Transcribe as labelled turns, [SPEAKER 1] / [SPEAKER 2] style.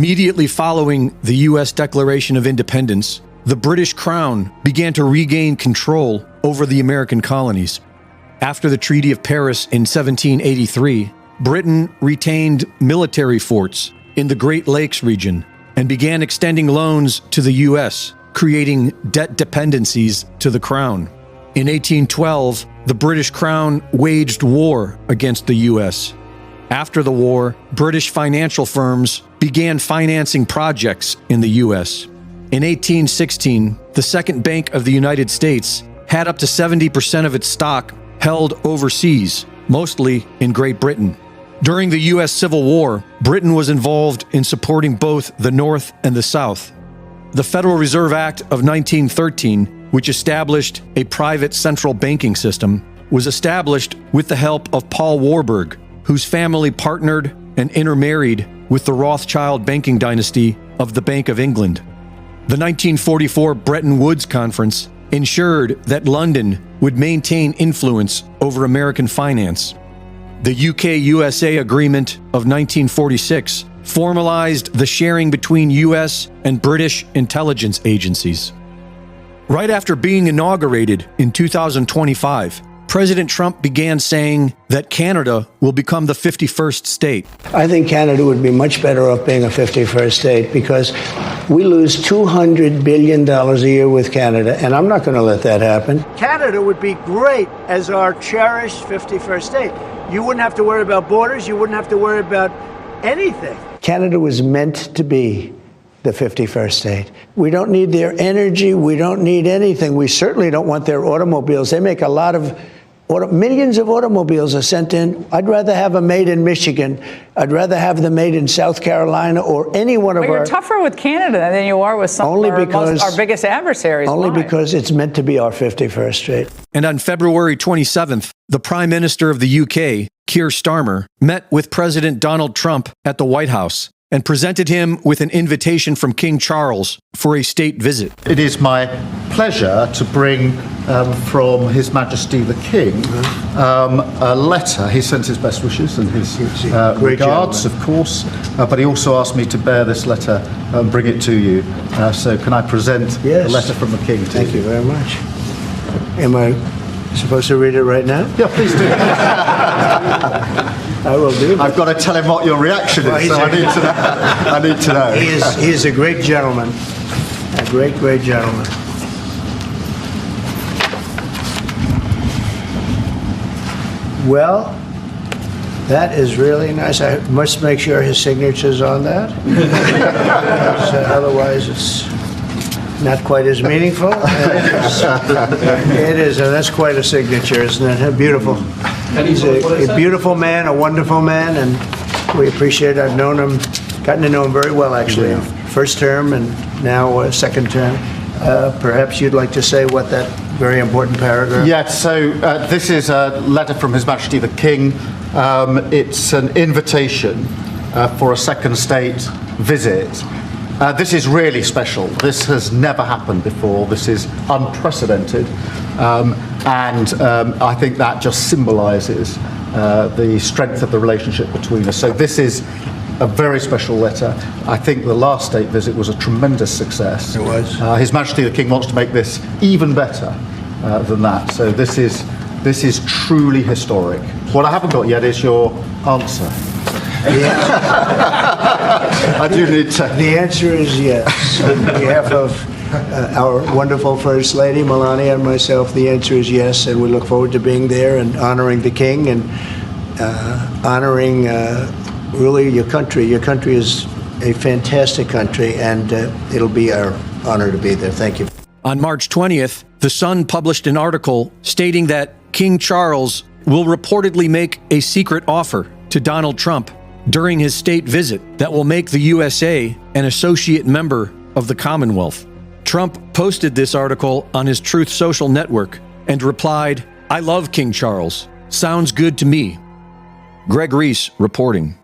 [SPEAKER 1] Immediately following the U.S. Declaration of Independence, the British Crown began to regain control over the American colonies. After the Treaty of Paris in 1783, Britain retained military forts in the Great Lakes region and began extending loans to the U.S., creating debt dependencies to the Crown. In 1812, the British Crown waged war against the U.S. After the war, British financial firms began financing projects in the U.S. In 1816, the Second Bank of the United States had up to 70% of its stock held overseas, mostly in Great Britain. During the U.S. Civil War, Britain was involved in supporting both the North and the South. The Federal Reserve Act of 1913, which established a private central banking system, was established with the help of Paul Warburg, whose family partnered and intermarried with the Rothschild banking dynasty of the Bank of England. The 1944 Bretton Woods Conference ensured that London would maintain influence over American finance. The UK-USA Agreement of 1946 formalized the sharing between U.S. and British intelligence agencies. Right after being inaugurated in 2025, President Trump began saying that Canada will become the 51st state.
[SPEAKER 2] I think Canada would be much better off being a 51st state because we lose $200 billion a year with Canada, and I'm not going to let that happen. Canada would be great as our cherished 51st state. You wouldn't have to worry about borders. You wouldn't have to worry about anything. Canada was meant to be the 51st state. We don't need their energy. We don't need anything. We certainly don't want their automobiles. They make a lot of millions of automobiles are sent in. I'd rather have them made in Michigan. I'd rather have them made in South Carolina or any one of our...
[SPEAKER 3] You're tougher with Canada than you are with some of our biggest adversaries.
[SPEAKER 2] Only because it's meant to be our 51st state.
[SPEAKER 1] And on February 27th, the Prime Minister of the UK, Keir Starmer, met with President Donald Trump at the White House and presented him with an invitation from King Charles for a state visit.
[SPEAKER 4] It is my pleasure to bring from His Majesty the King a letter. He sends his best wishes and his regards, of course, but he also asked me to bear this letter and bring it to you. So can I present the letter from the King to you?
[SPEAKER 2] Thank you very much. Am I supposed to read it right now?
[SPEAKER 4] Yeah, please do.
[SPEAKER 2] I will do.
[SPEAKER 4] I've got to tell him what your reaction is, so I need to know.
[SPEAKER 2] He is a great gentleman, a great, great gentleman. Well, that is really nice. I must make sure his signature's on that. Otherwise, it's not quite as meaningful. It is, and that's quite a signature, isn't it? Beautiful. He's a beautiful man, a wonderful man, and we appreciate it. I've known him, gotten to know him very well, actually. First term and now second term. Perhaps you'd like to say what that very important paragraph...
[SPEAKER 4] Yes, so this is a letter from His Majesty the King. It's an invitation for a second state visit. This is really special. This has never happened before. This is unprecedented. And I think that just symbolises the strength of the relationship between us. So this is a very special letter. I think the last state visit was a tremendous success.
[SPEAKER 2] It was.
[SPEAKER 4] His Majesty the King wants to make this even better than that. So this is truly historic. What I haven't got yet is your answer. I do need to.
[SPEAKER 2] The answer is yes. On behalf of our wonderful First Lady, Melania, and myself, the answer is yes, and we look forward to being there and honoring the King and honoring really your country. Your country is a fantastic country, and it'll be our honor to be there. Thank you.
[SPEAKER 1] On March 20th, The Sun published an article stating that King Charles will reportedly make a secret offer to Donald Trump during his state visit that will make the USA an associate member of the Commonwealth. Trump posted this article on his Truth Social network and replied, "I love King Charles. Sounds good to me." Greg Reese reporting.